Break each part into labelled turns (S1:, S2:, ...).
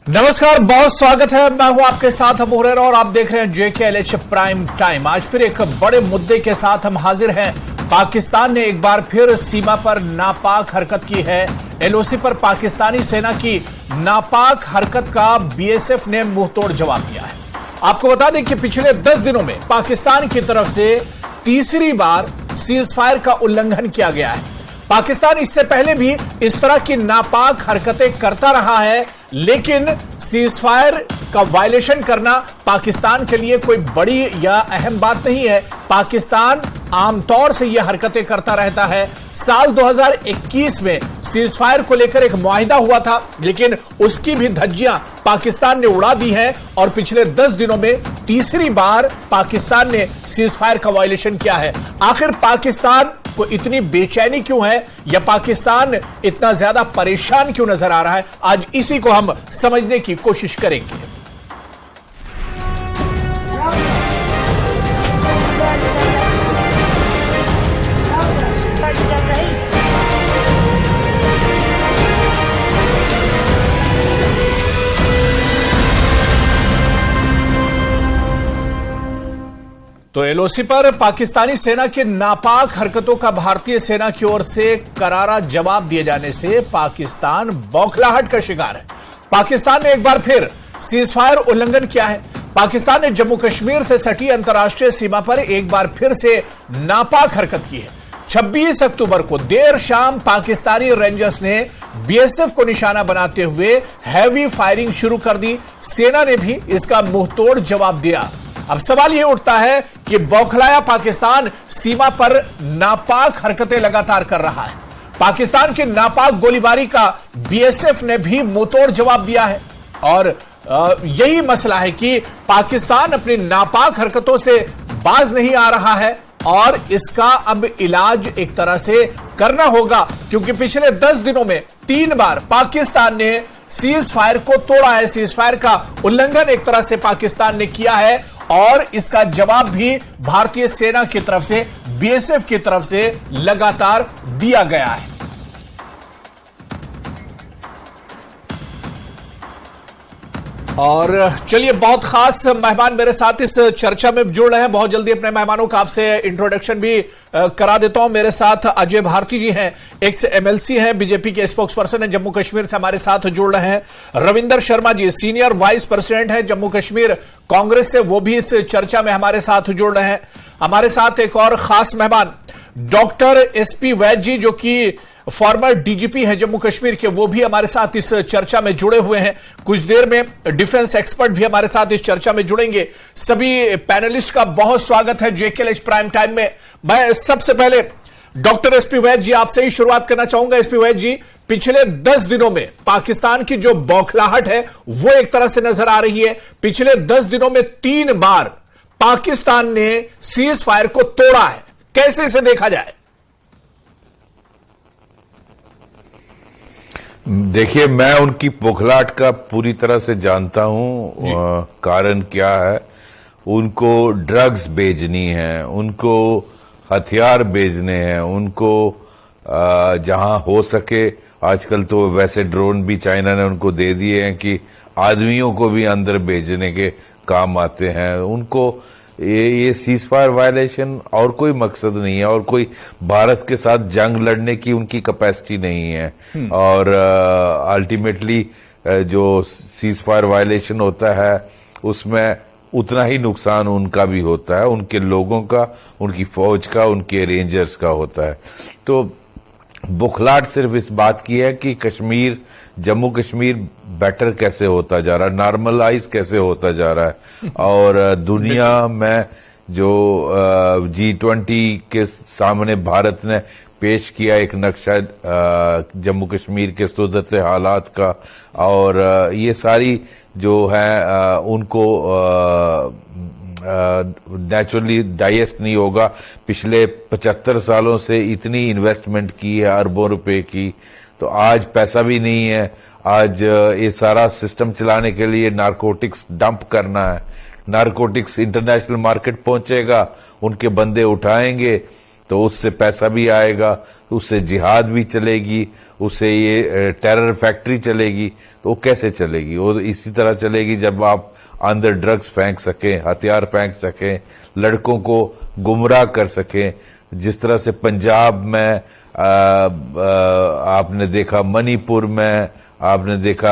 S1: नमस्कार, बहुत स्वागत है। मैं हूं आपके साथ अबू हुरैरा और आप देख रहे हैं JKLH प्राइम टाइम। आज फिर एक बड़े मुद्दे के साथ हम हाजिर हैं। पाकिस्तान ने एक बार फिर सीमा पर नापाक हरकत की है। LOC पर पाकिस्तानी सेना की नापाक हरकत का BSF ने मुंहतोड़ जवाब दिया है। आपको बता दें कि पिछले 10 दिनों में पाकिस्तान की तरफ से तीसरी बार सीज फायर का उल्लंघन किया गया है। पाकिस्तान इससे पहले भी इस तरह की नापाक हरकतें करता रहा है, लेकिन सीज फायर का वायलेशन करना पाकिस्तान के लिए कोई बड़ी या अहम बात नहीं है। पाकिस्तान आमतौर से यह हरकतें करता रहता है। साल 2021 में सीज फायर को लेकर एक मुआहिदा हुआ था, लेकिन उसकी भी धज्जियां पाकिस्तान ने उड़ा दी है और पिछले 10 दिनों में तीसरी बार पाकिस्तान ने सीज फायर का वायलेशन किया है। आखिर पाकिस्तान को इतनी बेचैनी क्यों है या पाकिस्तान इतना ज्यादा परेशान क्यों नजर आ रहा है, आज इसी को हम समझने की कोशिश करेंगे। तो LOC पर पाकिस्तानी सेना की नापाक हरकतों का भारतीय सेना की ओर से करारा जवाब दिए जाने से पाकिस्तान बौखलाहट का शिकार है। पाकिस्तान ने एक बार फिर सीज फायर उल्लंघन किया है। पाकिस्तान ने जम्मू कश्मीर से सटी अंतर्राष्ट्रीय सीमा पर एक बार फिर से नापाक हरकत की है। 26 अक्टूबर को देर शाम पाकिस्तानी रेंजर्स ने BSF को निशाना बनाते हुए हैवी फायरिंग शुरू कर दी। सेना ने भी इसका मुंहतोड़ जवाब दिया। अब सवाल यह उठता है कि बौखलाया पाकिस्तान सीमा पर नापाक हरकतें लगातार कर रहा है। पाकिस्तान की नापाक गोलीबारी का BSF ने भी मुंहतोड़ जवाब दिया है और यही मसला है कि पाकिस्तान अपनी नापाक हरकतों से बाज नहीं आ रहा है और इसका अब इलाज एक तरह से करना होगा, क्योंकि पिछले 10 दिनों में 3 बार पाकिस्तान ने सीज फायर को तोड़ा है। सीज फायर का उल्लंघन एक तरह से पाकिस्तान ने किया है और इसका जवाब भी भारतीय सेना की तरफ से, BSF की तरफ से लगातार दिया गया है। और चलिए, बहुत खास मेहमान मेरे साथ इस चर्चा में जुड़ रहे हैं। बहुत जल्दी अपने मेहमानों का आपसे इंट्रोडक्शन भी करा देता हूं। मेरे साथ अजय भारती जी हैं, एक्स MLC हैं, बीजेपी के स्पोक्स पर्सन हैं, जम्मू कश्मीर से हमारे साथ जुड़ रहे हैं। Ravinder Sharma ji senior vice president हैं जम्मू कश्मीर कांग्रेस से, वो भी इस चर्चा में हमारे साथ जुड़ रहे हैं। हमारे साथ एक और खास मेहमान डॉक्टर SP वैद जी, जो कि फॉर्मर DGP हैं जम्मू कश्मीर के, वो भी हमारे साथ इस चर्चा में जुड़े हुए हैं। कुछ देर में डिफेंस एक्सपर्ट भी हमारे साथ इस चर्चा में जुड़ेंगे। सभी पैनलिस्ट का बहुत स्वागत है JKLH प्राइम टाइम में। मैं सबसे पहले डॉक्टर SP वैद जी आपसे ही शुरुआत करना चाहूंगा। SP वैद जी, पिछले 10 दिनों में पाकिस्तान की जो बौखलाहट है वो एक तरह से नजर आ रही है। पिछले 10 दिनों में 3 बार पाकिस्तान ने सीज फायर को तोड़ा है, कैसे इसे देखा जाए?
S2: देखिए, मैं उनकी बौखलाहट का पूरी तरह से जानता हूं। कारण क्या है? उनको ड्रग्स भेजनी है, उनको हथियार भेजने हैं, उनको जहां हो सके, आजकल तो वैसे ड्रोन भी चाइना ने उनको दे दिए हैं कि आदमियों को भी अंदर भेजने के काम आते हैं। उनको ये सीज फायर वायलेशन और कोई मकसद नहीं है और कोई भारत के साथ जंग लड़ने की उनकी कैपेसिटी नहीं है। और अल्टीमेटली जो सीज फायर वायलेशन होता है उसमें उतना ही नुकसान उनका भी होता है, उनके लोगों का, उनकी फौज का, उनके रेंजर्स का होता है। तो बुखलाहट सिर्फ इस बात की है कि कश्मीर, जम्मू कश्मीर बेटर कैसे होता जा रहा है, नॉर्मलाइज कैसे होता जा रहा है। और दुनिया में जो G20 के सामने भारत ने पेश किया एक नक्शा जम्मू कश्मीर के सूरत हालात का, और ये सारी जो है उनको नेचुरली डाइजेस्ट नहीं होगा। पिछले 75 सालों से इतनी इन्वेस्टमेंट की है, अरबों रुपए की, तो आज पैसा भी नहीं है। आज ये सारा सिस्टम चलाने के लिए नारकोटिक्स डंप करना है। नारकोटिक्स इंटरनेशनल मार्केट पहुंचेगा, उनके बंदे उठाएंगे, तो तो उससे पैसा भी आएगा, उससे जिहाद भी चलेगी, उससे ये टेरर फैक्ट्री चलेगी। तो वो कैसे चलेगी? वो इसी तरह चलेगी जब आप अंदर ड्रग्स फेंक सकें, हथियार फेंक सकें, लड़कों को गुमराह कर सकें। जिस तरह से पंजाब में आपने देखा, मणिपुर में आपने देखा,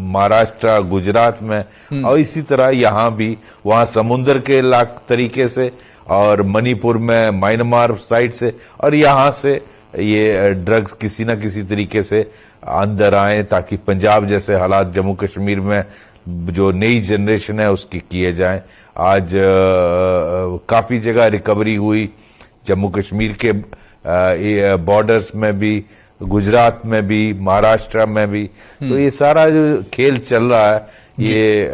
S2: महाराष्ट्र, गुजरात में, और इसी तरह यहाँ भी, वहाँ समुद्र के तरीके से, और मणिपुर में म्यांमार साइड से, और यहाँ से ये ड्रग्स किसी ना किसी तरीके से अंदर आए, ताकि पंजाब जैसे हालात जम्मू कश्मीर में जो नई जनरेशन है उसकी किए जाएं। आज काफी जगह रिकवरी हुई, जम्मू कश्मीर के बॉर्डर्स में भी, गुजरात में भी, महाराष्ट्र में भी। तो ये सारा जो खेल चल रहा है, ये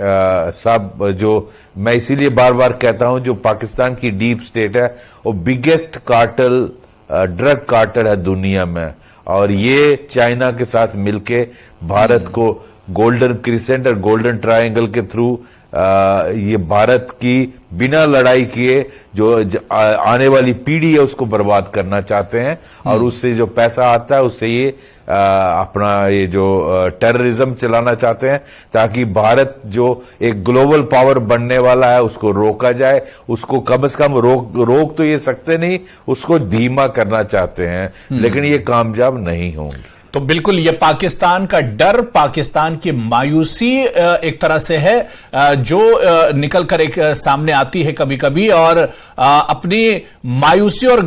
S2: सब जो मैं इसीलिए बार बार कहता हूं, जो पाकिस्तान की डीप स्टेट है वो बिगेस्ट कार्टेल, ड्रग कार्टेल है दुनिया में, और ये चाइना के साथ मिलके भारत को गोल्डन क्रिसेंट और गोल्डन ट्रायंगल के थ्रू ये भारत की बिना लड़ाई किए जो आने वाली पीढ़ी है उसको बर्बाद करना चाहते हैं, और उससे जो पैसा आता है उससे ये अपना ये जो टेररिज्म चलाना चाहते हैं, ताकि भारत जो एक ग्लोबल पावर बनने वाला है उसको रोका जाए। उसको कम से कम रोक तो ये सकते नहीं, उसको धीमा करना चाहते हैं, लेकिन ये कामयाब नहीं होंगे।
S1: तो बिल्कुल ये पाकिस्तान का डर, पाकिस्तान की मायूसी एक तरह से है जो निकल कर एक सामने आती है कभी कभी, और अपनी मायूसी और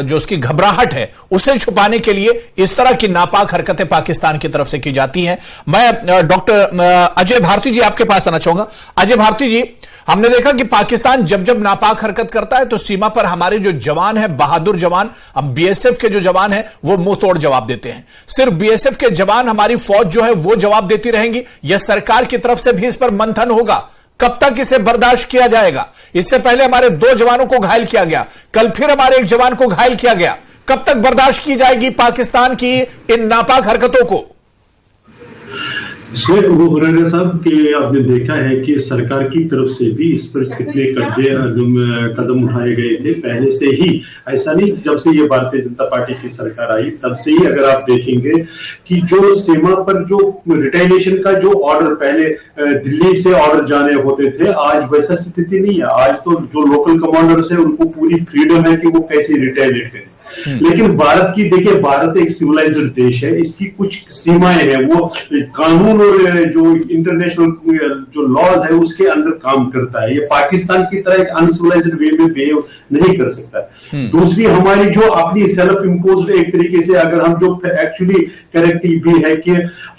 S1: जो उसकी घबराहट है उसे छुपाने के लिए इस तरह की नापाक हरकतें पाकिस्तान की तरफ से की जाती हैं। मैं डॉक्टर अजय भारती जी आपके पास आना चाहूंगा। अजय भारती जी, हमने देखा कि पाकिस्तान जब जब नापाक हरकत करता है तो सीमा पर हमारे जो जवान हैं, बहादुर जवान, हम बीएसएफ के जो जवान हैं वो मुंह तोड़ जवाब देते हैं। सिर्फ बीएसएफ के जवान, हमारी फौज जो है वो जवाब देती रहेंगी, यह सरकार की तरफ से भी इस पर मंथन होगा? कब तक इसे बर्दाश्त किया जाएगा? इससे पहले हमारे 2 जवानों को घायल किया गया, कल फिर हमारे 1 जवान को घायल किया गया। कब तक बर्दाश्त की जाएगी पाकिस्तान की इन नापाक हरकतों को?
S3: शेख अबू हुरैरा साहब के आपने देखा है कि सरकार की तरफ से भी इस पर कितने कदम उठाए गए थे पहले से ही। ऐसा नहीं जब से ये भारतीय जनता पार्टी की सरकार आई तब से ही, अगर आप देखेंगे कि जो सीमा पर जो रिटेलिएशन का जो ऑर्डर पहले दिल्ली से ऑर्डर जाने होते थे, आज वैसा स्थिति नहीं है। आज तो जो लोकल कमांडर्स है उनको पूरी फ्रीडम है कि वो कैसे रिटेलिएट करें। लेकिन भारत की देखिए, भारत एक सिविलाइज्ड देश है, इसकी कुछ सीमाएं हैं, वो कानून और जो इंटरनेशनल जो लॉज है उसके अंदर काम करता है। ये पाकिस्तान की तरह एक अनसिविलाइज्ड वे में बिहेव नहीं कर सकता। दूसरी, हमारी जो अपनी सेल्फ इम्पोज्ड एक तरीके से, अगर हम जो एक्चुअली करेक्टिव भी है कि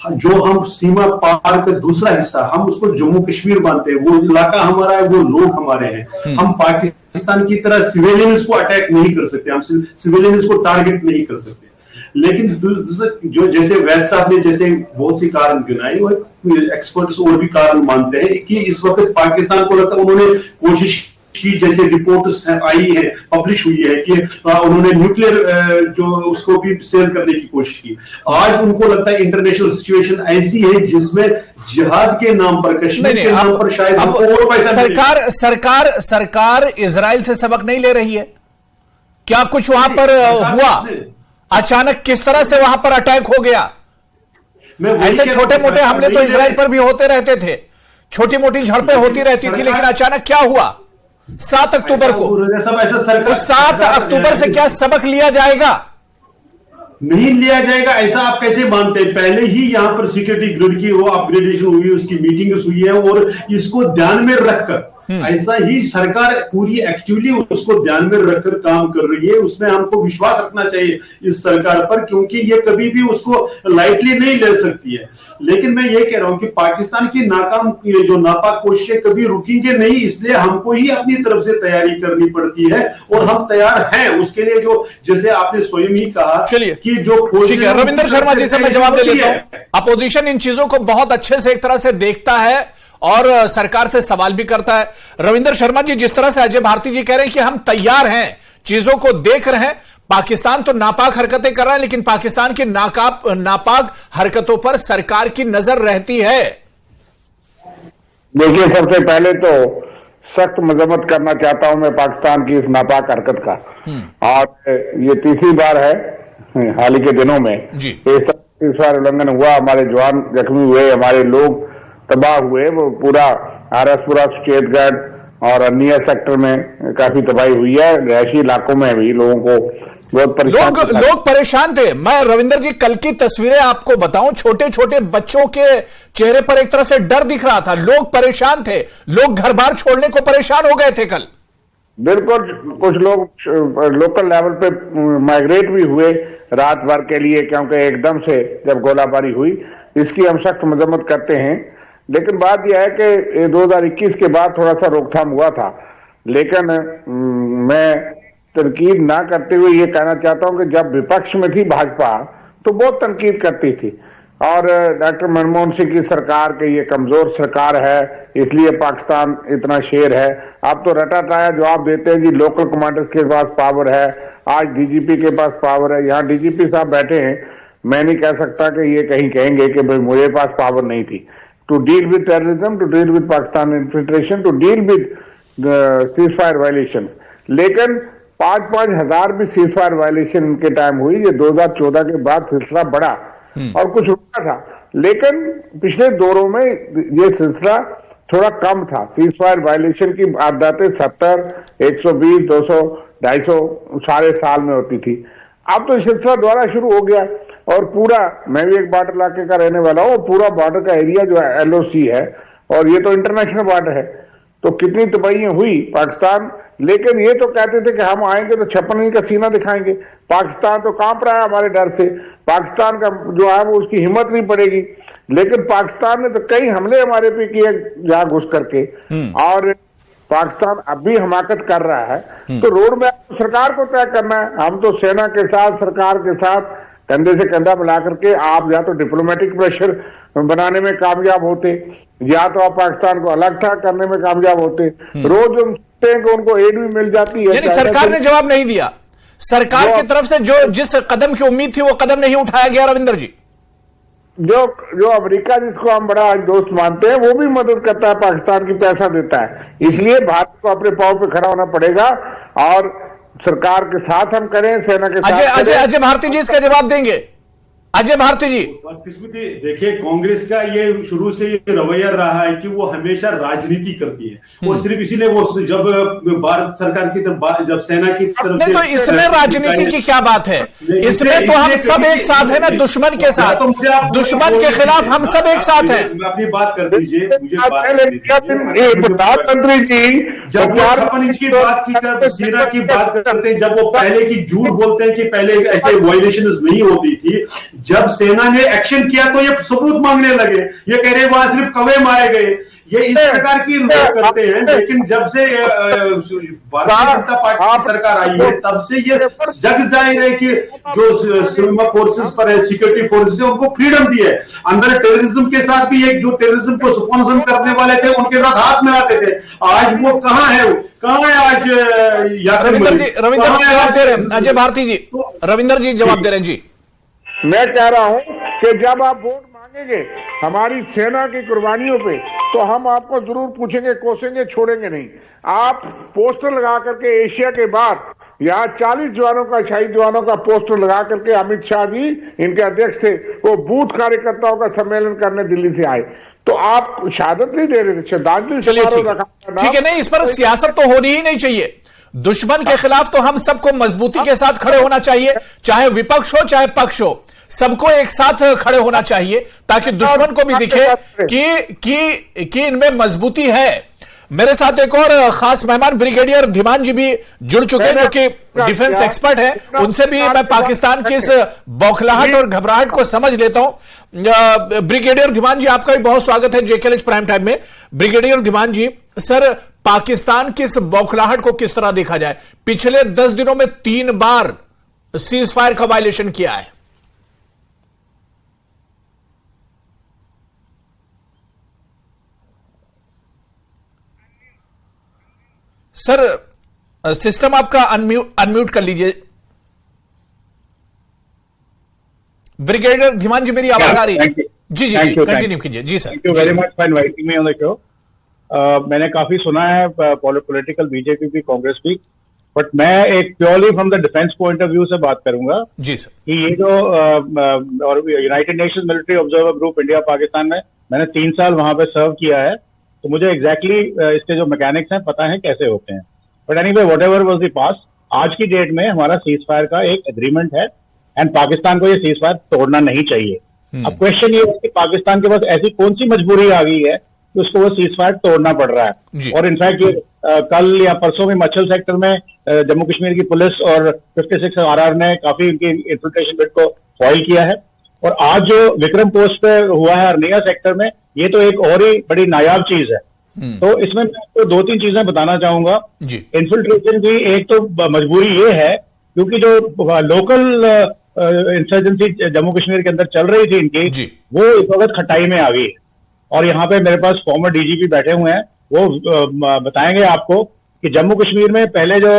S3: जो हम सीमा पार का दूसरा हिस्सा, हम उसको जम्मू कश्मीर मानते हैं, वो इलाका हमारा है, वो लोग हमारे हैं। हम पाकिस्तान की तरह सिविलियंस को अटैक नहीं कर सकते, हम सिविलियंस को टारगेट नहीं कर सकते। लेकिन जो जैसे वैद साहब ने जैसे बहुत सी कारण गिनाए, वो एक्सपर्ट्स और भी कारण मानते हैं कि इस वक्त पाकिस्तान को लगता है उन्होंने कोशिश की, जैसे रिपोर्ट्स आई है, पब्लिश हुई है कि उन्होंने न्यूक्लियर जो उसको भी सेल करने की कोशिश की। आज उनको लगता है इंटरनेशनल सिचुएशन ऐसी है जिसमें जिहाद के नाम पर, कश्मीर के नाम पर शायद और पैसा
S1: सरकार इजराइल से सबक नहीं ले रही है क्या? कुछ वहां पर हुआ अचानक, किस तरह से वहां पर अटैक हो गया? ऐसे छोटे मोटे हमले तो इजराइल पर भी होते रहते थे, छोटी मोटी झड़पें होती रहती थी, लेकिन अचानक क्या हुआ 7 अक्टूबर को? उस 7 अक्टूबर से क्या सबक लिया जाएगा?
S3: नहीं लिया जाएगा, ऐसा आप कैसे मानते हैं? पहले ही यहां पर सिक्योरिटी ग्रिड की वो अपग्रेडेशन हुई, उसकी मीटिंग हुई है, और इसको ध्यान में रखकर ऐसा ही सरकार पूरी एक्टिवली उसको ध्यान में रखकर काम कर रही है। उसमें हमको विश्वास रखना चाहिए इस सरकार पर, क्योंकि ये कभी भी उसको लाइटली नहीं ले सकती है। लेकिन मैं ये कह रहा हूं कि पाकिस्तान की नाकाम जो नापाक कोशिशें कभी रुकेंगे नहीं, इसलिए हमको ही अपनी तरफ से तैयारी करनी पड़ती है, और हम तैयार हैं उसके लिए। जो जैसे आपने स्वयं ही कहा कि जो
S1: रविंदर शर्मा जी से मैं जवाब दे लेता हूं। अपोजिशन इन चीजों को बहुत अच्छे से एक तरह से देखता है और सरकार से सवाल भी करता है। रविंदर शर्मा जी, जिस तरह से अजय भारती जी कह रहे हैं कि हम तैयार हैं, चीजों को देख रहे हैं, पाकिस्तान तो नापाक हरकतें कर रहा है, लेकिन पाकिस्तान की नापाक हरकतों पर सरकार की नजर रहती है।
S4: देखिए, सबसे पहले तो सख्त मजम्मत करना चाहता हूं मैं पाकिस्तान की इस नापाक हरकत का। और ये तीसरी बार है हाल ही के दिनों में
S1: जी।
S4: इस तरह उल्लंघन हुआ, हमारे जवान जख्मी हुए, हमारे लोग तबाह हुए। वो पूरा आरएसपुरा स्टेट गार्ड और अन्य सेक्टर में काफी तबाही हुई है। रिहायशी इलाकों में भी लोगों को बहुत परेशान
S1: लोग परेशान थे। मैं रविंदर जी कल की तस्वीरें आपको बताऊं, छोटे छोटे बच्चों के चेहरे पर एक तरह से डर दिख रहा था। लोग परेशान थे, लोग घर बार छोड़ने को परेशान हो गए थे कल।
S4: बिल्कुल, कुछ लोग लोकल लेवल पे माइग्रेट भी हुए रात भर के लिए, क्योंकि एकदम से जब गोलाबारी हुई इसकी हम सख्त मजम्मत करते हैं। लेकिन बात यह है कि 2021 के बाद थोड़ा सा रोकथाम हुआ था, लेकिन मैं तनकीद ना करते हुए ये कहना चाहता हूं कि जब विपक्ष में थी भाजपा तो बहुत तनकीद करती थी, और डॉक्टर मनमोहन सिंह की सरकार के ये कमजोर सरकार है इसलिए पाकिस्तान इतना शेर है। आप तो रटाटाया जवाब देते हैं जी लोकल कमांडर्स के पास पावर है, आज डीजीपी के पास पावर है। यहाँ डीजीपी साहब बैठे हैं, मैं नहीं कह सकता कि ये कहीं कहेंगे कि भाई मुझे पास पावर नहीं थी to deal with terrorism, to deal with Pakistan infiltration, to deal with cease fire violation. लेकिन 5-5 हजार भी सीज फायर वायलेशन इनके टाइम हुई। ये 2014 के बाद सिलसिला बढ़ा और कुछ रुका था, लेकिन पिछले दौरों में ये सिलसिला थोड़ा कम था। सीज फायर वायलेशन की वारदातें 70, 120, 200, 250 सारे साल में होती थी। अब तो सिलसिला दोबारा शुरू हो गया और पूरा, मैं भी एक बॉर्डर इलाके का रहने वाला हूँ, पूरा बॉर्डर का एरिया जो है LOC है और ये तो इंटरनेशनल बॉर्डर है। तो कितनी तबाहियां हुई पाकिस्तान, लेकिन ये तो कहते थे कि हम आएंगे तो 56 इंच का सीना दिखाएंगे। पाकिस्तान तो कांप रहा है हमारे डर से, पाकिस्तान का जो है वो उसकी हिम्मत नहीं पड़ेगी। लेकिन पाकिस्तान ने तो कई हमले हमारे पे किए जहां घुस करके, और पाकिस्तान अब भी हमाकत कर रहा है। तो रोड मैप सरकार को तय करना है। हम तो सेना के साथ, सरकार के साथ कंधे से कंधा मिला करके आप या तो डिप्लोमेटिक प्रेशर बनाने में कामयाब होते, या तो आप पाकिस्तान को अलग था करने में कामयाब होते। रोज हम सुनते हैं कि उनको एड भी मिल जाती है।
S1: यानी सरकार ने जवाब नहीं दिया, सरकार की तरफ से जो जिस कदम की उम्मीद थी वो कदम नहीं उठाया गया। रविंदर जी,
S4: जो अमेरिका जिसको हम बड़ा दोस्त मानते हैं वो भी मदद करता है, पाकिस्तान की पैसा देता है। इसलिए भारत को अपने पांव पे खड़ा होना पड़ेगा और सरकार के साथ हम करें, सेना के साथ।
S1: अजय भारती जी इसका जवाब देंगे। अजय भारती जी,
S3: देखिए कांग्रेस का ये शुरू से ये रवैया रहा है कि वो हमेशा राजनीति करती है और सिर्फ इसीलिए वो जब भारत सरकार की तरफ, जब सेना की तरफ
S1: नहीं, तो इसमें राजनीति की क्या बात है? इसमें तो हम सब एक साथ है ना, दुश्मन के साथ, दुश्मन के खिलाफ हम सब एक साथ हैं।
S3: अपनी बात कर दीजिए, मुझे
S4: प्रधानमंत्री जी
S3: जब 56 इंच की बात की, सेना की बात करते हैं, जब वो पहले की झूठ बोलते हैं कि पहले ऐसे वायलेशन नहीं होती थी, जब सेना ने एक्शन किया तो ये सबूत मांगने लगे, ये कह रहे वहां सिर्फ कौवे मारे गए। ये इस प्रकार की करते हैं। लेकिन जब से भारतीय जनता पार्टी की सरकार आई है तब से ये जग जाहिर है कि जो सीमा फोर्सेस पर है, सिक्योरिटी फोर्सेस है, उनको फ्रीडम दी है। अंदर टेररिज्म के साथ भी एक जो टेररिज्म को स्पॉन्सर करने वाले थे उनके साथ हाथ मिलाते थे। आज वो कहां है? कहां है आज?
S1: रविंदर जी जवाब दे रहे हैं। अजय भारती जी, रविंदर जी जवाब दे रहे हैं। जी,
S4: मैं कह रहा हूं कि जब आप वोट मांगेंगे हमारी सेना की कुर्बानियों पे तो हम आपको जरूर पूछेंगे, कोसेंगे, छोड़ेंगे नहीं। आप पोस्टर लगा करके एशिया के बाहर यहाँ 40 जवानों का, शहीद जवानों का पोस्टर लगा करके अमित शाह जी इनके अध्यक्ष थे, वो बूथ कार्यकर्ताओं का सम्मेलन करने दिल्ली से आए, तो आप शहादत नहीं दे रहे थे, श्रद्धांजलि समारोह रखा।
S1: ठीक है, नहीं, इस पर सियासत तो होनी ही नहीं चाहिए। दुश्मन के खिलाफ तो हम सबको मजबूती के साथ खड़े होना चाहिए, चाहे विपक्ष हो चाहे पक्ष हो, सबको एक साथ खड़े होना चाहिए ताकि दुश्मन को भी दिखे कि इनमें मजबूती है। मेरे साथ एक और खास मेहमान ब्रिगेडियर धीमान जी भी जुड़ चुके हैं, जो कि डिफेंस एक्सपर्ट है। उनसे भी मैं पाकिस्तान की इस बौखलाहट और घबराहट को समझ लेता हूं। ब्रिगेडियर धीमान जी, आपका भी बहुत स्वागत है JKLH प्राइम टाइम में। ब्रिगेडियर धीमान जी, सर, पाकिस्तान की इस बौखलाहट को किस तरह देखा जाए? पिछले 10 दिनों में 3 बार सीज फायर का वायलेशन किया है। सर, सिस्टम आपका अनम्यूट कर लीजिए। ब्रिगेडियर धीमान जी, मेरी आवाज आ रही है? जी, कंटिन्यू कीजिए। जी sir,
S5: thank you very much for inviting me on the show. मैंने काफी सुना है पॉलिटिकल बीजेपी भी कांग्रेस भी, बट मैं एक purely from the defence point of view से बात करूंगा
S1: जी सर।
S5: कि ये जो और United Nations military observer group India Pakistan में मैंने 3 साल वहां पे सर्व किया है, तो मुझे एग्जैक्टली इसके जो मैकेनिक्स हैं पता है कैसे होते हैं। But anyway what ever was the past, आज की डेट में हमारा सीज फायर का एक एग्रीमेंट है एंड पाकिस्तान को ये सीज फायर तोड़ना नहीं चाहिए। अब क्वेश्चन ये है कि पाकिस्तान के पास ऐसी कौन सी मजबूरी आ गई है कि उसको वो सीज फायर तोड़ना पड़ रहा है। और इनफैक्ट ये कल या परसों में मच्छल सेक्टर में जम्मू कश्मीर की पुलिस और 56 RR ने काफी इनकी इन्फिल्ट्रेशन बिट को फॉइल किया है। और आज जो विक्रम पोस्ट पे हुआ है अर्निया सेक्टर में, ये तो एक और ही बड़ी नायाब चीज है। तो इसमें मैं आपको 2-3 चीजें बताना चाहूंगा। इन्फिल्ट्रेशन की एक तो मजबूरी ये है क्योंकि जो लोकल इंसर्जेंसी जम्मू कश्मीर के अंदर चल रही थी इनकी, वो इस वक्त खटाई में आ गई। और यहाँ पे मेरे पास फॉर्मर डीजीपी बैठे हुए हैं, वो बताएंगे आपको कि जम्मू कश्मीर में पहले जो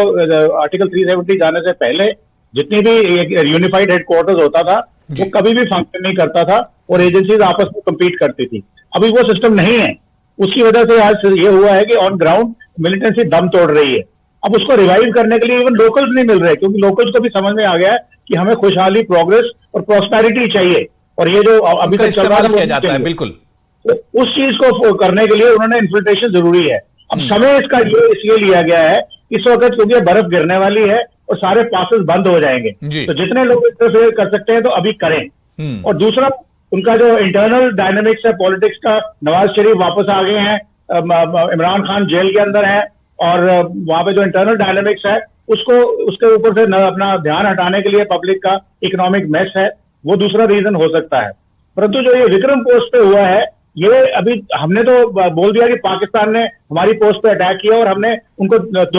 S5: आर्टिकल 370 जाने से पहले जितनी भी यूनिफाइड हेडक्वार्टर्स होता था वो कभी भी फंक्शन नहीं करता था और एजेंसीज आपस में कम्पीट करती थी। अभी वो सिस्टम नहीं है, उसकी वजह से आज ये हुआ है कि ऑन ग्राउंड मिलिटेंसी दम तोड़ रही है। अब उसको रिवाइव करने के लिए इवन लोकल्स नहीं मिल रहे, क्योंकि लोकल्स को भी समझ में आ गया है कि हमें खुशहाली, प्रोग्रेस और प्रॉस्पेरिटी चाहिए, और ये जो अभी तक चल रहा
S1: किया जाता है बिल्कुल,
S5: तो उस चीज को करने के लिए उन्होंने इन्फिल्ट्रेशन जरूरी है। अब समय इसका ये इसलिए लिया गया है इस वक्त क्योंकि बर्फ गिरने वाली है और सारे पासेस बंद हो जाएंगे, तो जितने लोग इंटरफेयर कर सकते हैं तो अभी करें। और दूसरा, उनका जो इंटरनल डायनेमिक्स है पॉलिटिक्स का, नवाज शरीफ वापस आ गए हैं, इमरान खान जेल के अंदर है, और वहां पे जो इंटरनल डायनेमिक्स है उसके ऊपर से अपना ध्यान हटाने के लिए पब्लिक का इकोनॉमिक मेस है, वो दूसरा रीजन हो सकता है। परंतु जो ये विक्रम पोस्ट पे हुआ है, ये अभी हमने तो बोल दिया कि पाकिस्तान ने हमारी पोस्ट पे अटैक किया और हमने उनको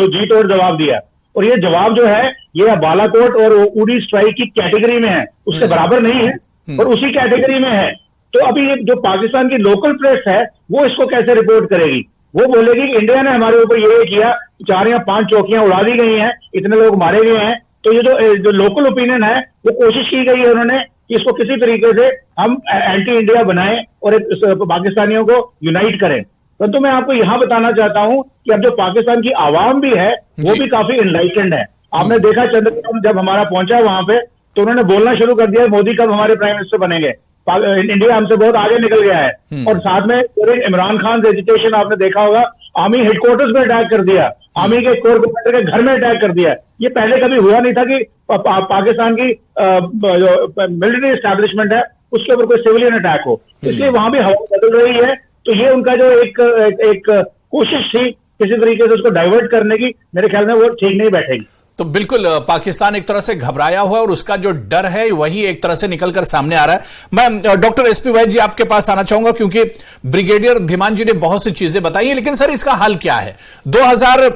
S5: जी तोड़ जवाब दिया, और ये जवाब जो है ये बालाकोट और उड़ी स्ट्राइक की कैटेगरी में है, उससे बराबर नहीं है और उसी कैटेगरी में है। तो अभी ये जो पाकिस्तान की लोकल प्रेस है वो इसको कैसे रिपोर्ट करेगी? वो बोलेगी कि इंडिया ने हमारे ऊपर ये किया, 4 या 5 चौकियां उड़ा दी गई हैं, इतने लोग मारे गए हैं। तो ये जो लोकल ओपिनियन है वो कोशिश की गई है उन्होंने कि इसको किसी तरीके से हम एंटी इंडिया बनाएं और पाकिस्तानियों को यूनाइट करें। तो मैं आपको यहां बताना चाहता हूं कि अब जो पाकिस्तान की आवाम भी है वो भी काफी इनलाइटेंड है। आपने देखा चंद्रयान जब हमारा पहुंचा वहां पे, तो उन्होंने बोलना शुरू कर दिया मोदी कब हमारे प्राइम मिनिस्टर बनेंगे, इंडिया हमसे बहुत आगे निकल गया है। और साथ में इमरान खान एजिटेशन आपने देखा होगा, आर्मी हेडक्वार्टर्स में अटैक कर दिया, आर्मी के कोर कमांडर के घर में अटैक कर दिया। ये पहले कभी हुआ नहीं था कि पाकिस्तान की जो मिलिट्री एस्टैब्लिशमेंट है उसके ऊपर कोई सिविलियन अटैक हो, इसलिए वहां भी हवा बदल रही है। तो ये उनका जो एक कोशिश थी किसी तरीके से उसको डाइवर्ट करने की, मेरे ख्याल में वो ठीक नहीं बैठेगी।
S1: तो बिल्कुल पाकिस्तान एक तरह से घबराया हुआ है और उसका जो डर है वही एक तरह से निकलकर सामने आ रहा है। मैं डॉक्टर एसपी वैद जी आपके पास आना चाहूंगा, क्योंकि ब्रिगेडियर धीमान जी ने बहुत सी चीजें बताई है, लेकिन सर इसका हल क्या है? 2000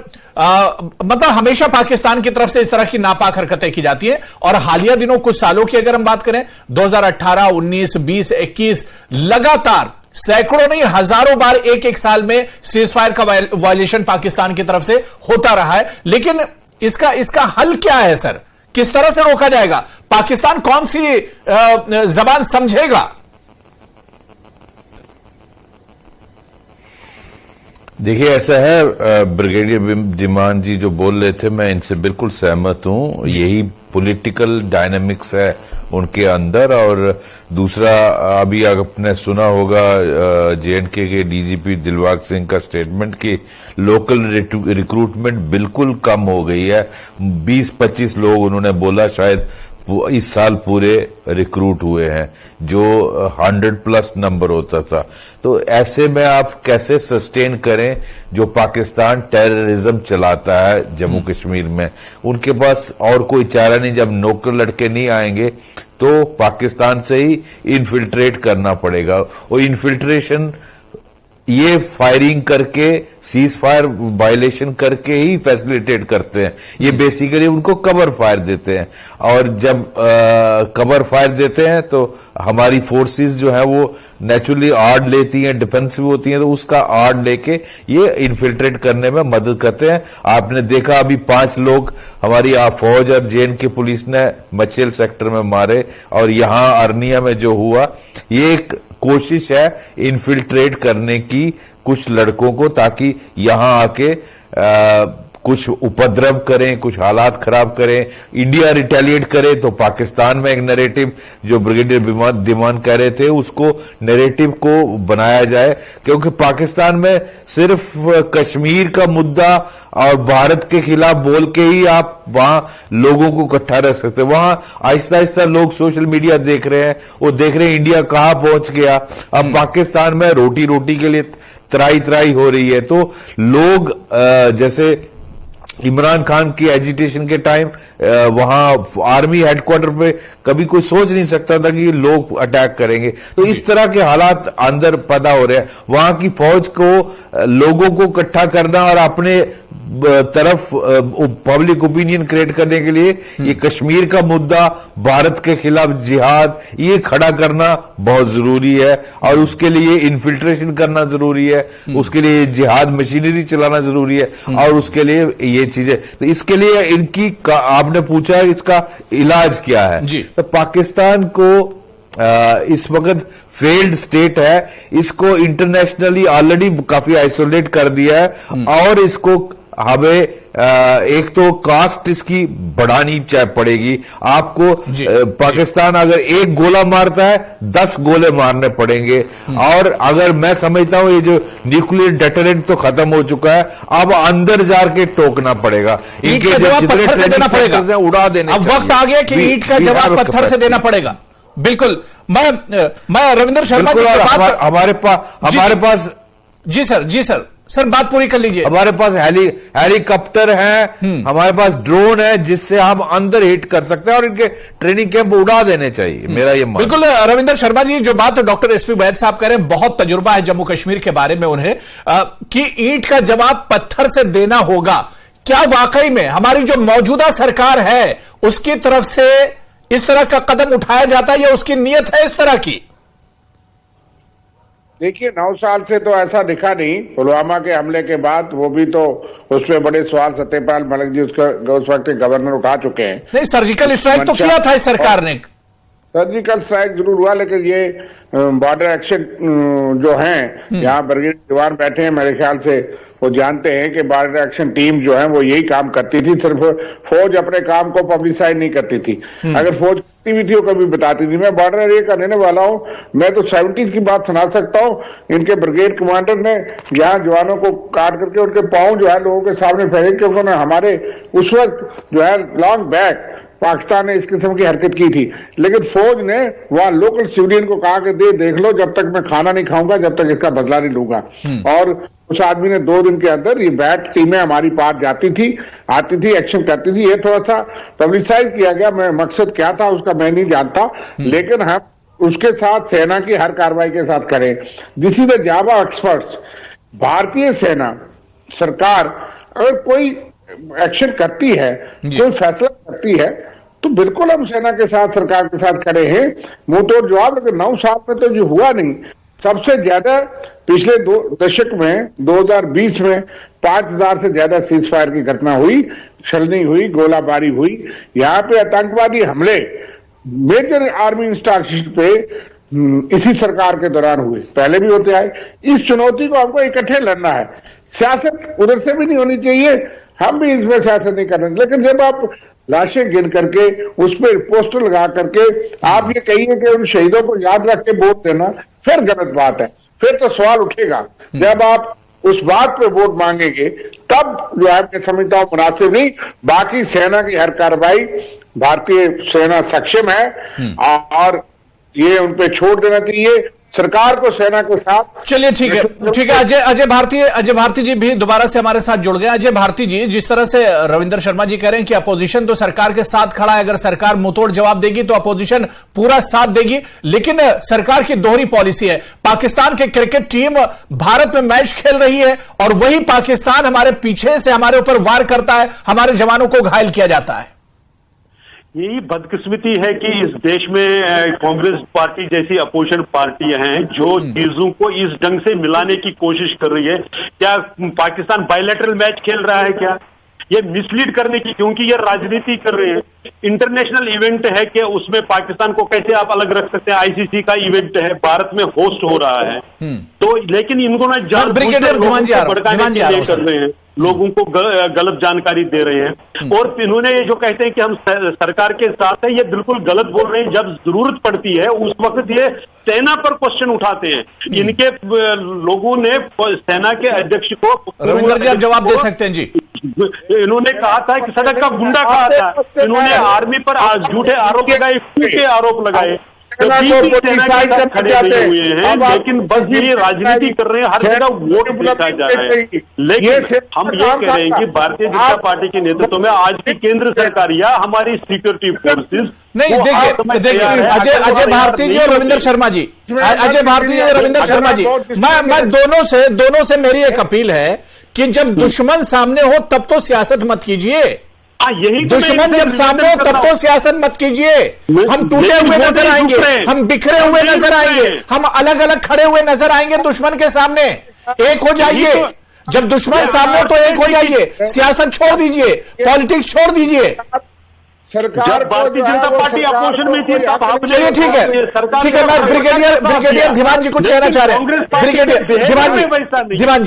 S1: मतलब हमेशा पाकिस्तान की तरफ से इस तरह की नापाक हरकतें की जाती है, और हालिया दिनों कुछ सालों की अगर हम बात करें 2018, 19, 20, 21 लगातार सैकड़ों नहीं हजारों बार एक साल में सीज फायर का वायलेशन पाकिस्तान की तरफ से होता रहा है। लेकिन इसका हल क्या है सर? किस तरह से रोका जाएगा? पाकिस्तान कौन सी जबान समझेगा?
S2: देखिए ऐसा है, ब्रिगेडियर धीमान जी जो बोल रहे थे मैं इनसे बिल्कुल सहमत हूं। यही पॉलिटिकल डायनामिक्स है उनके अंदर। और दूसरा, अभी आपने सुना होगा जेएंडके के डीजीपी दिलबाग सिंह का स्टेटमेंट कि लोकल रिक्रूटमेंट बिल्कुल कम हो गई है। 20-25 लोग उन्होंने बोला शायद इस साल पूरे रिक्रूट हुए हैं, जो 100+ नंबर होता था। तो ऐसे में आप कैसे सस्टेन करें जो पाकिस्तान टेररिज्म चलाता है जम्मू कश्मीर में? उनके पास और कोई चारा नहीं, जब नौकर लड़के नहीं आएंगे तो पाकिस्तान से ही इन्फिल्ट्रेट करना पड़ेगा। और इन्फिल्ट्रेशन ये फायरिंग करके, सीज फायर वायलेशन करके ही फैसिलिटेट करते हैं। ये बेसिकली उनको कवर फायर देते हैं, और जब कवर फायर देते हैं तो हमारी फोर्सेस जो है वो नेचुरली आर्ड लेती हैं, डिफेंसिव होती हैं, तो उसका आर्ड लेके ये इन्फिल्ट्रेट करने में मदद करते हैं। आपने देखा अभी 5 लोग हमारी फौज और जेएंडके पुलिस ने मचेल सेक्टर में मारे, और यहां अर्निया में जो हुआ ये एक कोशिश है इन्फिल्ट्रेट करने की कुछ लड़कों को, ताकि यहां आके कुछ उपद्रव करें, कुछ हालात खराब करें, इंडिया रिटेलिएट करे। तो पाकिस्तान में एक नैरेटिव जो ब्रिगेडियर दिमान कह रहे थे, उसको नैरेटिव को बनाया जाए, क्योंकि पाकिस्तान में सिर्फ कश्मीर का मुद्दा और भारत के खिलाफ बोल के ही आप वहां लोगों को इकट्ठा रख सकते हैं। वहां आहिस्ता आहिस्ता लोग सोशल मीडिया देख रहे हैं, वो देख रहे हैं इंडिया कहां पहुंच गया। अब पाकिस्तान में रोटी रोटी के लिए त्राई त्राई हो रही है। तो लोग जैसे इमरान खान की एजिटेशन के टाइम वहां आर्मी हेडक्वार्टर पे कभी कोई सोच नहीं सकता था कि लोग अटैक करेंगे। तो इस तरह के हालात अंदर पैदा हो रहे हैं। वहां की फौज को, लोगों को इकट्ठा करना और अपने तरफ पब्लिक ओपिनियन क्रिएट करने के लिए ये कश्मीर का मुद्दा, भारत के खिलाफ जिहाद, ये खड़ा करना बहुत जरूरी है। और उसके लिए इन्फिल्ट्रेशन करना जरूरी है, उसके लिए जिहाद मशीनरी चलाना जरूरी है, और उसके लिए ये चीजें। तो इसके लिए इनकी आपने पूछा इसका इलाज क्या है
S1: जी।
S2: तो पाकिस्तान को इस वक्त फेल्ड स्टेट है, इसको इंटरनेशनली ऑलरेडी काफी आइसोलेट कर दिया है, और इसको हमें एक तो कास्ट इसकी बढ़ानी पड़ेगी। आपको पाकिस्तान अगर एक गोला मारता है 10 गोले मारने पड़ेंगे। और अगर मैं समझता हूं ये जो न्यूक्लियर डेटरेंट तो खत्म हो चुका है, अब अंदर जाके टोकना पड़ेगा।
S1: इनके जवाब पत्थर से देना पड़ेगा,
S2: उड़ा देने।
S1: अब वक्त आ गया कि ईंट का जवाब पत्थर से देना पड़ेगा। बिल्कुल। मैं रविंद्र शर्मा जी
S2: हमारे पास
S1: जी सर बात पूरी कर लीजिए।
S2: हमारे पास हेलीकॉप्टर है, हमारे पास ड्रोन है, जिससे हम अंदर हिट कर सकते हैं, और इनके ट्रेनिंग कैंप उड़ा देने चाहिए। मेरा ये मानना।
S1: बिल्कुल रविंद्र शर्मा जी, जो बात डॉक्टर एसपी वैद साहब कह रहे हैं, बहुत तजुर्बा है जम्मू कश्मीर के बारे में उन्हें, कि ईंट का जवाब पत्थर से देना होगा। क्या वाकई में हमारी जो मौजूदा सरकार है उसकी तरफ से इस तरह का कदम उठाया जाता है, या उसकी नीयत है इस तरह की?
S4: देखिए, 9 साल से तो ऐसा दिखा नहीं। पुलवामा के हमले के बाद वो भी तो उसमें बड़े सवाल सत्यपाल मलिक जी उस वक्त गवर्नर उठा चुके हैं।
S1: नहीं, सर्जिकल स्ट्राइक तो किया था इस सरकार ने।
S4: सर्जिकल स्ट्राइक जरूर हुआ, लेकिन ये बॉर्डर एक्शन जो है, यहाँ ब्रिगेड जवान बैठे हैं, मेरे ख्याल से वो जानते हैं कि बॉर्डर एक्शन टीम जो है वो यही काम करती थी। सिर्फ फौज अपने काम को पब्लिसाइज नहीं करती थी। अगर फौज करती भी थी वो कभी बताती थी। मैं बॉर्डर एरिया का रहने वाला हूँ, मैं तो 70s की बात सुना सकता हूँ। इनके ब्रिगेड कमांडर ने यहाँ जवानों को काट करके उनके पांव जो है लोगों के सामने फेंके, क्योंकि उन्होंने हमारे उस वक्त जो है लॉन्ग बैक पाकिस्तान ने इस किस्म की हरकत की थी। लेकिन फौज ने वहां लोकल सिविलियन को कहा कि देख लो, जब तक मैं खाना नहीं खाऊंगा, जब तक इसका बदला नहीं लूंगा। और उस आदमी ने 2 दिन के अंदर ये बैट टीमें हमारी पास जाती थी, आती थी, एक्शन करती थी। ये थोड़ा सा पब्लिसाइज किया गया, मैं मकसद क्या था उसका मैं नहीं जानता, लेकिन हम उसके साथ सेना की हर कार्रवाई के साथ करें। This is the job of experts. भारतीय सेना सरकार अगर कोई एक्शन करती है, कोई फैसला करती है, तो बिल्कुल हम सेना के साथ, सरकार के साथ खड़े हैं, मुंह तोड़ जवाब। लेकिन 9 साल में तो जो हुआ नहीं। सबसे ज्यादा पिछले 2 दशक में 2020 में 5000 से ज्यादा सीज फायर की घटना हुई, छलनी हुई, गोलाबारी हुई। यहाँ पे आतंकवादी हमले मेजर आर्मी इंस्टॉलेशन पे इसी सरकार के दौरान हुए, पहले भी होते आए। इस चुनौती को हमको इकट्ठे लड़ना है। सियासत उधर से भी नहीं होनी चाहिए, हम भी इसमें सियासत नहीं कर रहे। लेकिन जब आप लाशें गिन करके उस पर पोस्टर लगा करके आप ये कहिए कि उन शहीदों को याद रख के वोट देना, फिर गलत बात है। फिर तो सवाल उठेगा। जब आप उस बात पे वोट मांगेंगे तब जो है मैं समझता हूं मुनासिब नहीं। बाकी सेना की हर कार्रवाई भारतीय सेना सक्षम है और ये उन पे छोड़ देना चाहिए सरकार को, सेना के साथ।
S1: चलिए ठीक है। अजय भारती जी भी दोबारा से हमारे साथ जुड़ गए। अजय भारती जी, जिस तरह से रविंद्र शर्मा जी कह रहे हैं कि अपोजिशन तो सरकार के साथ खड़ा है, अगर सरकार मुंहतोड़ जवाब देगी तो अपोजिशन पूरा साथ देगी, लेकिन सरकार की दोहरी पॉलिसी है। पाकिस्तान की क्रिकेट टीम भारत में मैच खेल रही है और वही पाकिस्तान हमारे पीछे से हमारे ऊपर वार करता है, हमारे जवानों को घायल किया जाता है।
S6: यही बदकिस्मती है कि इस देश में कांग्रेस पार्टी जैसी अपोजिशन पार्टियां हैं जो चीजों को इस ढंग से मिलाने की कोशिश कर रही है। क्या पाकिस्तान बायलैटरल मैच खेल रहा है क्या? ये मिसलीड करने की, क्योंकि ये राजनीति कर रहे हैं। इंटरनेशनल इवेंट है कि उसमें पाकिस्तान को कैसे आप अलग रख सकते हैं? आईसीसी का इवेंट है, भारत में होस्ट हो रहा है, तो तो लेकिन इनको
S1: ब्रिगेडियर धीमान जी
S6: भड़काने के लिए कर रहे हैं, लोगों को गलत जानकारी दे रहे हैं। और इन्होंने ये जो कहते हैं कि हम सरकार के साथ है, ये बिल्कुल गलत बोल रहे हैं। जब जरूरत पड़ती है उस वक्त ये सेना पर क्वेश्चन उठाते हैं। इनके लोगों ने सेना के अध्यक्ष को,
S1: रविंदर जी आप जवाब दे सकते हैं जी।
S6: इन्होंने कहा था कि सड़क का गुंडा कहा था, इन्होंने आर्मी पर झूठे आरोप लगाए, झूठे आरोप लगाए, सेना के साथ खड़े हुए हैं, लेकिन बस ये राजनीति कर रहे हैं, हर जगह वोट बेचा जा रहा है। लेकिन हम ये कह रहे हैं कि भारतीय जनता पार्टी के नेतृत्व में आज की केंद्र सरकार या हमारी सिक्योरिटी फोर्सेस
S1: नहीं, देखिए अजय भारती जी और रविंदर शर्मा जी, अजय भारती जी और रविंदर शर्मा जी, मैं दोनों से मेरी एक अपील है कि जब दुश्मन सामने हो तब तो सियासत मत कीजिए।
S6: यही
S1: दुश्मन जब सामने हो तब तो सियासत मत कीजिए। हम टूटे हुए नजर आएंगे, हम बिखरे हुए नजर आएंगे, हम अलग अलग खड़े हुए नजर आएंगे दुश्मन के सामने। एक हो जाइए, जब दुश्मन सामने हो तो एक हो जाइए, सियासत छोड़ दीजिए, पॉलिटिक्स छोड़ दीजिए।
S6: सरकार भारतीय जनता पार्टी अपोजिशन में थी तब
S1: चलिए ठीक है, मैं ब्रिगेडियर धीमान जी कुछ कहना चाह रहे हैं। ब्रिगेडियर धीमान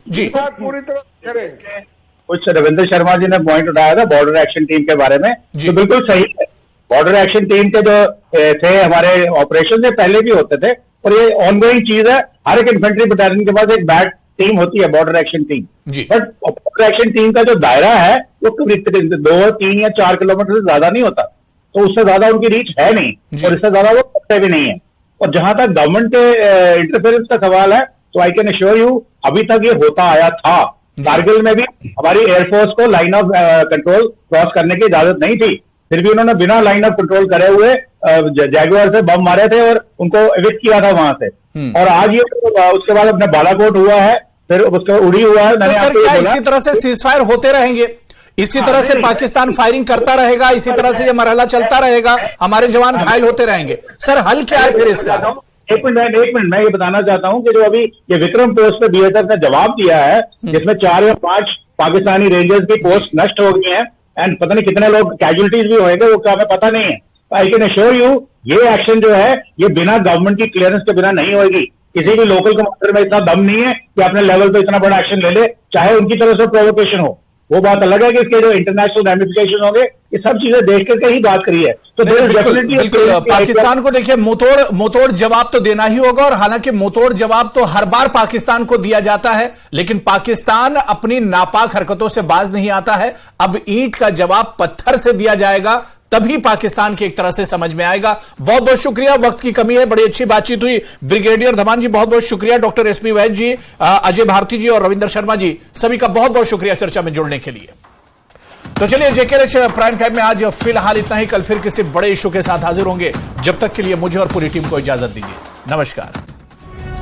S1: जी
S4: पूरी तरह करें।
S5: कुछ रविंद्र शर्मा जी ने पॉइंट उठाया था बॉर्डर एक्शन टीम के बारे में, तो बिल्कुल सही है। बॉर्डर एक्शन टीम के जो थे हमारे ऑपरेशन से पहले भी होते थे, और ये ऑनगोइंग चीज है। हर एक इन्फेंट्री बटालियन के पास एक बैट टीम होती है, border action team. But border action team का जो दायरा है वो करीब 2, 3 या 4 किलोमीटर से ज्यादा नहीं होता, तो उससे ज्यादा उनकी रीच है नहीं, और इससे ज्यादा वो करते भी नहीं है। और जहां तक गवर्नमेंट के इंटरफेरेंस का सवाल है, तो आई कैन एश्योर यू अभी तक ये होता आया था। कारगिल में भी हमारी एयरफोर्स को लाइन ऑफ कंट्रोल क्रॉस करने की इजाजत नहीं थी, फिर भी उन्होंने बिना लाइन ऑफ कंट्रोल करे हुए जैगुआर से बम मारे थे और उनको एविक्ट किया था वहां से। और आज ये उसके बाद अपने बालाकोट हुआ है, फिर उसका उड़ी हुआ है।
S1: तो सर क्या इसी तरह से सीजफायर होते रहेंगे? इसी तरह से पाकिस्तान फायरिंग करता रहेगा, इसी तरह से ये मरहला चलता रहेगा, हमारे जवान घायल होते रहेंगे? सर हल क्या है फिर इसका?
S5: एक मिनट मैं ये बताना चाहता हूं कि जो अभी ये विक्रम पोस्ट पे बीएसएफ ने जवाब दिया है, जिसमें 4 या 5 पाकिस्तानी रेंजर्स की पोस्ट नष्ट हो गई हैं, एंड पता नहीं कितने लोग कैजुअलिटीज भी होंगे, वो क्या हमें पता नहीं है। आई कैन एश्योर यू ये एक्शन जो है ये बिना गवर्नमेंट की क्लियरेंस के बिना नहीं होगी। किसी भी लोकल कमांडर में इतना दम नहीं है कि अपने लेवल पे इतना बड़ा एक्शन ले ले, चाहे उनकी तरफ से प्रोवोकेशन हो। वो बात अलग है कि इसके जो इंटरनेशनल रेमिफिकेशन होंगे, ये सब चीजें देख करके ही बात करी है। तो
S1: बिल्कुल पाकिस्तान को देखिए मुंहतोड़ जवाब तो देना ही होगा, और हालांकि मुंहतोड़ जवाब तो हर बार पाकिस्तान को दिया जाता है, लेकिन पाकिस्तान अपनी नापाक हरकतों से बाज नहीं आता है। अब ईंट का जवाब पत्थर से दिया जाएगा, तभी पाकिस्तान की एक तरह से समझ में आएगा। बहुत बहुत शुक्रिया, वक्त की कमी है, बड़ी अच्छी बातचीत हुई। ब्रिगेडियर धीमान जी बहुत बहुत शुक्रिया, डॉक्टर एसपी वैद्य जी, अजय भारती जी और रविंदर शर्मा जी, सभी का बहुत बहुत शुक्रिया चर्चा में जुड़ने के लिए। तो चलिए जेकेएच प्राइम टाइम में आज फिलहाल इतना ही। कल फिर किसी बड़े इशू के साथ हाजिर होंगे। जब तक के लिए मुझे और पूरी टीम को इजाजत दीजिए। नमस्कार।